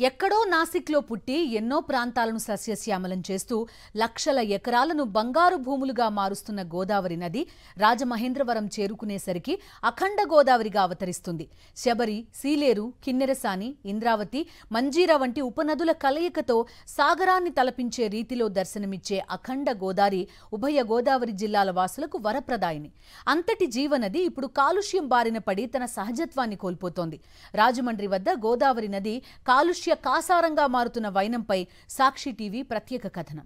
ఎక్కడో నాసిక్లో పుట్టి ఎన్నో ప్రాంతాలను సస్యశ్యామలం చేస్తూ లక్షల ఎకరాలను బంగారు భూములుగా మారుస్తున్న గోదావరి నది రాజమహేంద్రవరం చేరుకునేసరికి అఖండ గోదావరిగా అవతరిస్తుంది. శబరి, సీలేరు, కిన్నెరసాని, ఇంద్రావతి, మంజీరా వంటి ఉపనదుల కలయికతో సాగరాన్ని తలపించే రీతిలో దర్శనమిచ్చే అఖండ గోదావరి ఉభయ గోదావరి జిల్లాల వాసులకు వరప్రదాయిని. అంతటి జీవనది ఇప్పుడు కాలుష్యం బారిన పడి తన సహజత్వాన్ని కోల్పోతోంది. రాజమండ్రి వద్ద గోదావరి నది కాలుష్య కాసారంగా మారుతున్న వైనంపై సాక్షి టీవీ ప్రత్యేక కథనం.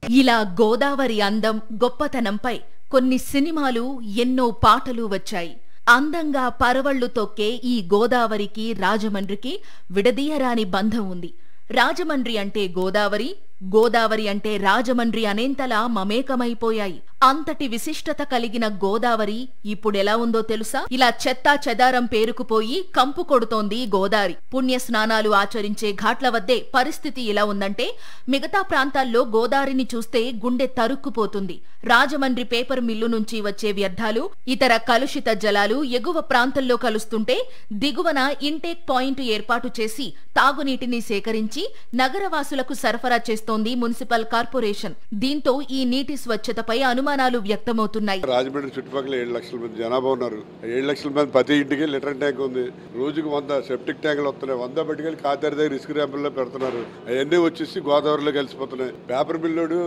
ఇలా గోదావరి అందం, గొప్పతనంపై కొన్ని సినిమాలు, ఎన్నో పాటలు వచ్చాయి. అందంగా పరవళ్లు తొక్కే ఈ గోదావరికి, రాజమండ్రికి విడదీయరాని బంధం ఉంది. రాజమండ్రి అంటే గోదావరి, గోదావరి అంటే రాజమండ్రి అనేంతలా మమేకమైపోయాయి. అంతటి విశిష్టత కలిగిన గోదావరి ఇప్పుడెలా ఉందో తెలుసా? ఇలా చెత్తా చెదారం పేరుకుపోయి కంపు కొడుతోంది గోదావరి. పుణ్య స్నానాలు ఆచరించే ఘాట్ల వద్దే పరిస్థితి ఇలా ఉందంటే మిగతా ప్రాంతాల్లో గోదావరిని చూస్తే గుండె తరుక్కుపోతుంది. రాజమండ్రి పేపర్ మిల్లు నుంచి వచ్చే వ్యర్థాలు, ఇతర కలుషిత జలాలు ఎగువ ప్రాంతంలో కలుస్తుంటే దిగువన ఇంటేక్ పాయింట్ ఏర్పాటు చేసి తాగునీటిని సేకరించి నగరవాసులకు సరఫరా చేస్తోంది మున్సిపల్ కార్పొరేషన్. దీంతో ఈ నీటి స్వచ్ఛతపై అనుమానాలు వ్యక్తమవుతున్నాయి. రాజమండ్రి చుట్టుపక్కల 7 లక్షల మంది జనాభా ఉన్నారు. 7 లక్షల మంది ప్రతి ఇంటికి లీటర్ ట్యాంక్ ఉంది. రోజుకు 100 సెప్టిక్ ట్యాంకులు వస్తున్నాయి. 100 పట్టుకెళ్ళి కాతేరు దగ్గర రిస్క్ ర్యాంపుల్లో పెడుతున్నారు. అవన్నీ వచ్చేసి గోదావరిలో కలిసిపోతున్నాయి. పేపర్ మిల్లుడు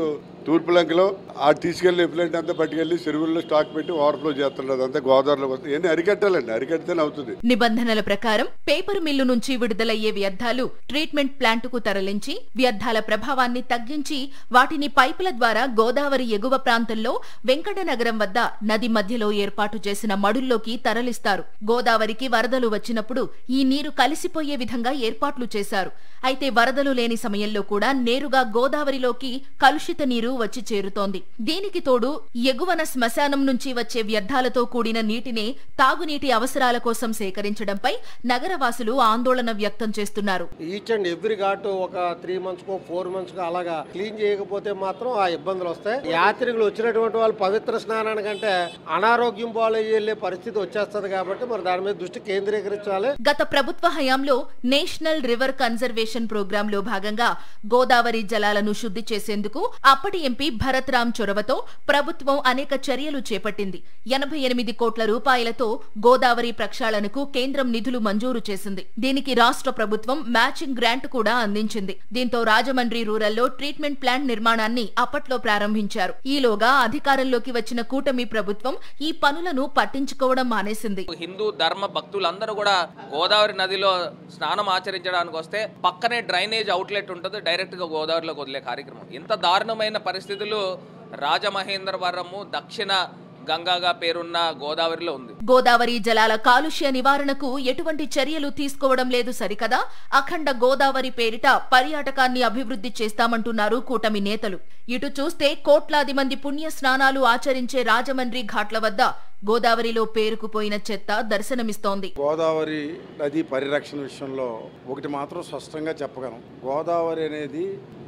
తూర్పు లంకలో ఆ తీసుకెళ్లి ఎఫ్లెంట్ అంతా పట్టుకెళ్లి చెరువుల్లో స్టాక్ పెట్టి ఓవర్ఫ్లో చేస్తున్నారు. అంతా గోదావరిలోకి వస్తుంది. ఇవన్నీ అరికట్టాలండి. అరికడితేనే అవుతుంది. నిబంధనల ప్రకారం పేపర్ మిల్లు నుంచి విడుదలయ్యే వ్యర్థాలు ట్రీట్మెంట్ ప్లాంటుకు తరలించి వ్యర్థాల ప్రభావాన్ని తగ్గించి వాటిని పైపుల ద్వారా గోదావరి ఎగువ ప్రాంతంలో వెంకటనగరం వద్ద నది మధ్యలో ఏర్పాటు చేసిన మడుల్లోకి తరలిస్తారు. గోదావరికి వరదలు వచ్చినప్పుడు ఈ నీరు కలిసిపోయే విధంగా ఏర్పాట్లు చేశారు. అయితే వరదలు లేని సమయంలో కూడా నేరుగా గోదావరిలోకి కలుషిత నీరు వచ్చి చేరుతోంది. దీనికి తోడు ఎగువన శ్మశానం నుంచి వచ్చే వ్యర్థాలతో కూడిన నీటిని తాగునీటి అవసరాల కోసం సేకరించడంపై నగరవాసులు ఆందోళన వ్యక్తం చేస్తున్నారు. ఈచ్ అండ్ ఎవ్రీ ఘాట్ ఒక 3 months కో 4 months కో అలాగా క్లీన్ చేయకపోతే మాత్రం ఆ ఇబ్బందులు వస్తాయి. యాత్రికులు వచ్చినటువంటి వాళ్ళు పవిత్ర స్నానానికంటే అనారోగ్యం పాలయ్యే పరిస్థితి వచ్చేస్తుంది. కాబట్టి మరి దాని మీద దృష్టి కేంద్రీకరించాలి. గత ప్రభుత్వ హయాంలో నేషనల్ రివర్ కన్జర్వేషన్ ప్రోగ్రామ్ లో భాగంగా గోదావరి జలాలను శుద్ధి చేసేందుకు అప్పటి ఎంపీ భరత్ రామ్ చొరవతో ప్రభుత్వం అనేక చర్యలు చేపట్టింది. 88 కోట్ల రూపాయలతో గోదావరి ప్రక్షాళనకు కేంద్రం నిధులు మంజూరు చేసింది. దీనికి రాష్ట్ర ప్రభుత్వం మ్యాచింగ్ గ్రాంట్ కూడా అందించింది. దీంతో రాజమండ్రి రూరల్లో ట్రీట్మెంట్ ప్లాంట్ నిర్మాణాన్ని అప్పట్లో ప్రారంభించారు. ఈలోగా అధికారంలోకి వచ్చిన కూటమి ప్రభుత్వం ఈ పనులను పట్టించుకోవడం మానేసింది. హిందూ ధర్మ భక్తులందరూ కూడా గోదావరి నదిలో స్నానం ఆచరించడానికి వస్తే పక్కనే డ్రైనేజ్ అవుట్లెట్ ఉంటుంది, డైరెక్ట్ గా గోదావరిలోకి వదిలే కార్యక్రమం. ఇంత దారుణమైన పరిస్థితులు రాజమహేంద్రవరము దక్షిణ గంగాగా పేరున్న గోదావరిలో ఉంది. గోదావరి జలాల కాలుష్య నివారణకు ఎటువంటి చర్యలు తీసుకోవడం లేదు సరికదా, అఖండ గోదావరి పేరిట పర్యాటకాన్ని అభివృద్ధి చేస్తామంటున్నారు కూటమి నేతలు. ఇటు చూస్తే కోట్లాది మంది పుణ్య స్నానాలు ఆచరించే రాజమండ్రి ఘాట్ల వద్ద గోదావరిలో పేరుకుపోయిన చెత్త దర్శనమిస్తోంది. గోదావరి నది పరిరక్షణ విషయంలో ఒకటి మాత్రం స్పష్టంగా చెప్పగలం. గోదావరి అనేది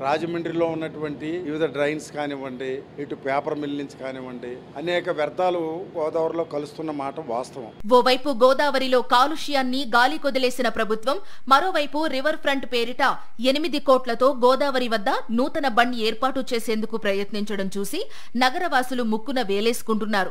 రాజమండ్రిలో ఉన్నటువంటి వివిధ డ్రైన్స్ కానివ్వండి, ఇటు పేపర్ మిల్ నుంచి కానివ్వండి, అనేక వ్యర్థాలు గోదావరిలో కలుస్తున్న మాట వాస్తవం. ఓవైపు గోదావరిలో కాలుష్యాన్ని గాలి కొదిలేసిన ప్రభుత్వం, మరోవైపు రివర్ ఫ్రంట్ పేరిట 8 కోట్లతో గోదావరి వద్ద నూతన బండ్ ఏర్పాటు చేసేందుకు ప్రయత్నించడం చూసి నగరవాసులు ముక్కున వేలేసుకుంటున్నారు.